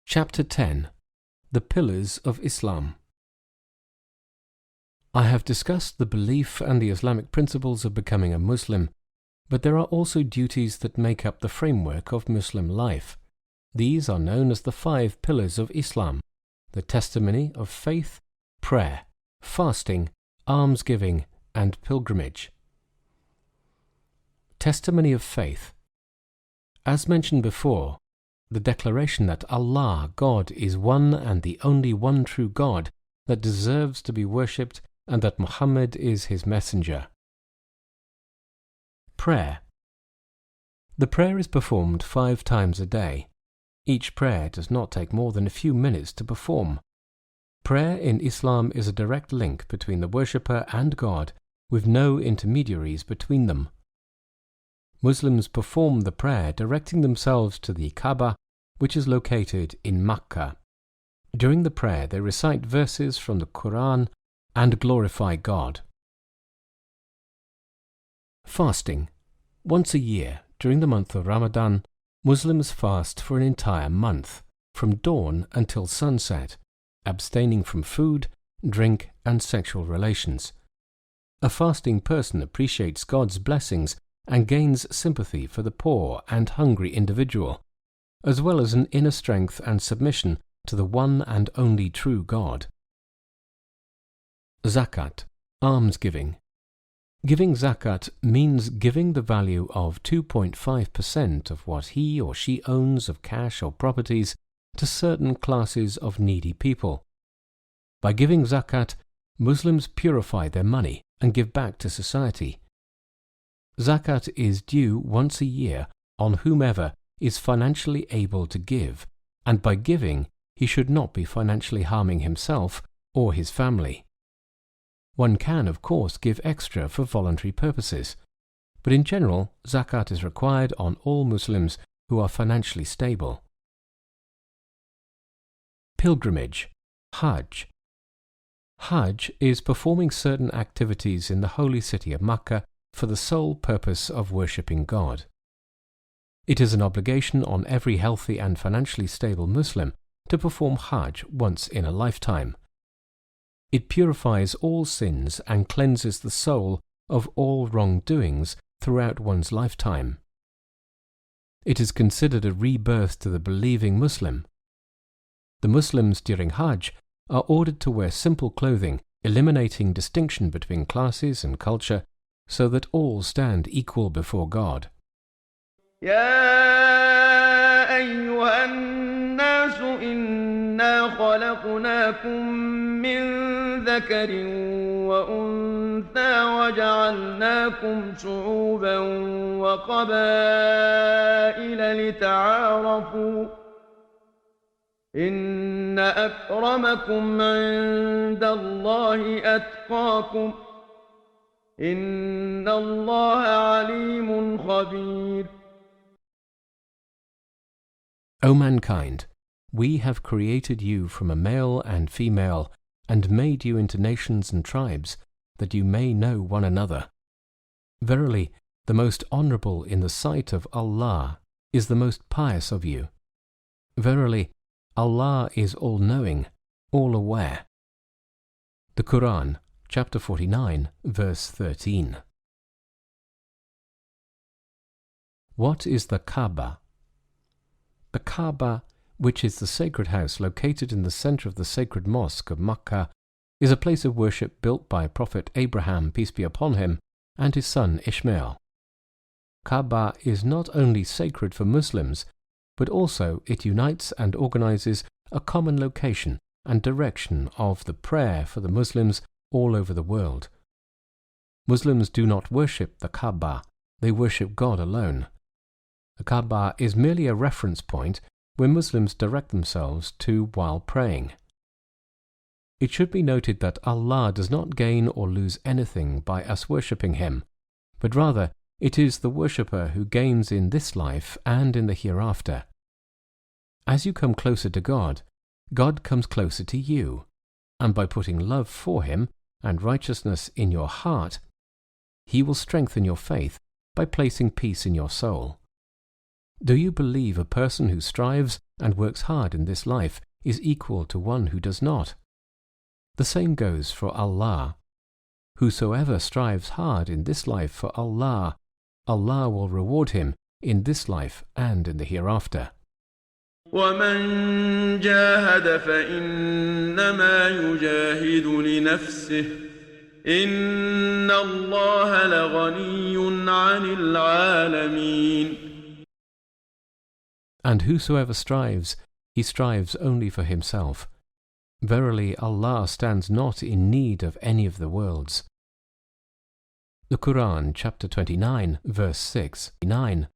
Chapter 10. The Pillars of Islam. I have discussed the belief and the Islamic principles of becoming a Muslim, but there are also duties that make up the framework of Muslim life. These are known as the 5 pillars of Islam: the testimony of faith, prayer, fasting, almsgiving, and pilgrimage. Testimony of faith. As mentioned before, the declaration that Allah, God, is one and the only one true God that deserves to be worshipped, and that Muhammad is his messenger. Prayer. The prayer is performed 5 times a day. Each prayer does not take more than a few minutes to perform. Prayer in Islam is a direct link between the worshipper and God, with no intermediaries between them. Muslims perform the prayer directing themselves to the Kaaba, which is located in Makkah. During the prayer, they recite verses from the Quran and glorify God. Fasting. Once a year, during the month of Ramadan, Muslims fast for an entire month, from dawn until sunset, abstaining from food, drink, and sexual relations. A fasting person appreciates God's blessings and gains sympathy for the poor and hungry individual, as well as an inner strength and submission to the one and only true God. Zakat, almsgiving. Giving zakat means giving the value of 2.5% of what he or she owns of cash or properties to certain classes of needy people. By giving zakat, Muslims purify their money and give back to society. Zakat is due once a year on whomever is financially able to give, and by giving, he should not be financially harming himself or his family. One can, of course, give extra for voluntary purposes, but in general, zakat is required on all Muslims who are financially stable. Pilgrimage, Hajj. Hajj is performing certain activities in the holy city of Makkah for the sole purpose of worshipping God. It is an obligation on every healthy and financially stable Muslim to perform Hajj once in a lifetime. It purifies all sins and cleanses the soul of all wrongdoings throughout one's lifetime. It is considered a rebirth to the believing Muslim. The Muslims during Hajj are ordered to wear simple clothing, eliminating distinction between classes and culture, so that all stand equal before God. يا أيها الناس إنا خلقناكم من ذكر وأنثى وجعلناكم شعوبا وقبائل لتعارفوا إن أكرمكم عند الله أتقاكم إن الله عليم خبير. O mankind, we have created you from a male and female, and made you into nations and tribes, that you may know one another. Verily, the most honorable in the sight of Allah is the most pious of you. Verily, Allah is all-knowing, all-aware. The Quran, chapter 49, verse 13. What is the Kaaba? The Kaaba, which is the sacred house located in the center of the sacred mosque of Makkah, is a place of worship built by Prophet Abraham, peace be upon him, and his son Ishmael. Kaaba is not only sacred for Muslims, but also it unites and organizes a common location and direction of the prayer for the Muslims all over the world. Muslims do not worship the Kaaba, they worship God alone. The Kaaba is merely a reference point where Muslims direct themselves to while praying. It should be noted that Allah does not gain or lose anything by us worshipping Him, but rather it is the worshipper who gains in this life and in the hereafter. As you come closer to God, God comes closer to you, and by putting love for Him and righteousness in your heart, He will strengthen your faith by placing peace in your soul. Do you believe a person who strives and works hard in this life is equal to one who does not. The same goes for Allah. Whosoever strives hard in this life for Allah, Allah will reward him in this life and in the hereafter. ومن جاهد فإنما يجاهد لنفسه إن الله لغني عن العالمين. And whosoever strives, he strives only for himself. Verily, Allah stands not in need of any of the worlds. The Quran, chapter 29, verse 6, 9.